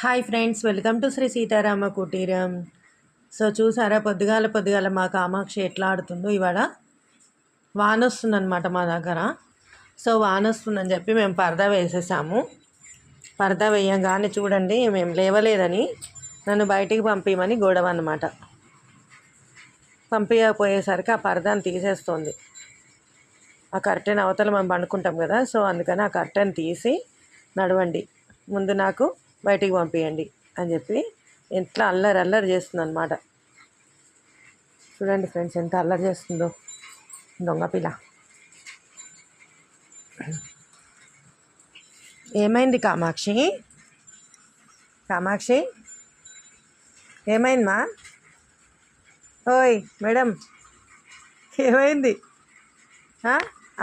Hi friends, welcome to Sri Seetharama Kuteeram. So చూసారా, పొద్దుగాల పొద్దుగాల మా కామాక్షి ఎట్లా ఆడుతుందో. ఇవాళ వాన వస్తుందన్నమాట మా దగ్గర. సో వాన వస్తుందని చెప్పి మేము పరదా వేసేసాము. పరదా వేయంగానే చూడండి, మేము లేవలేదని నన్ను బయటికి పంపించమని గొడవ అన్నమాట. పంపించకపోయేసరికి ఆ పరదాను తీసేస్తుంది. ఆ కర్టెన్ అవతల మనం పండుకుంటాం కదా, సో అందుకని ఆ కర్టెన్ తీసి నడవండి, ముందు నాకు బయటికి పంపించండి అని చెప్పి ఎట్లా అల్లరి అల్లరి చేస్తుంది అనమాట. చూడండి ఫ్రెండ్స్, ఎంత అల్లరి చేస్తుందో దొంగ పిల్ల. ఏమైంది కామాక్షి? కామాక్షి ఏమైందమ్మా? ఓయ్ మేడం, ఏమైంది?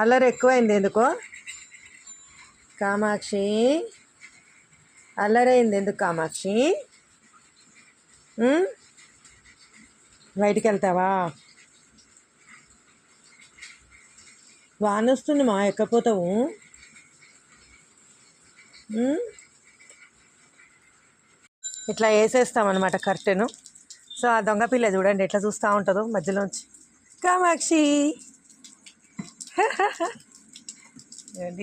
అల్లరి ఎక్కువైంది ఎందుకో? కామాక్షి అల్లరైంది ఎందుకు కామాక్షి? బయటికి వెళ్తావా? వాన వస్తుంది మా, ఎక్కపోతావు. ఇట్లా వేసేస్తామన్నమాట కర్టెను. సో ఆ దొంగ పిల్ల చూడండి ఎట్లా చూస్తూ ఉంటుందో మధ్యలోంచి. కామాక్షి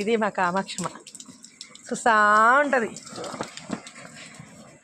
ఇది మా కామాక్షమ్మ, చూస్తూ ఉంటుంది.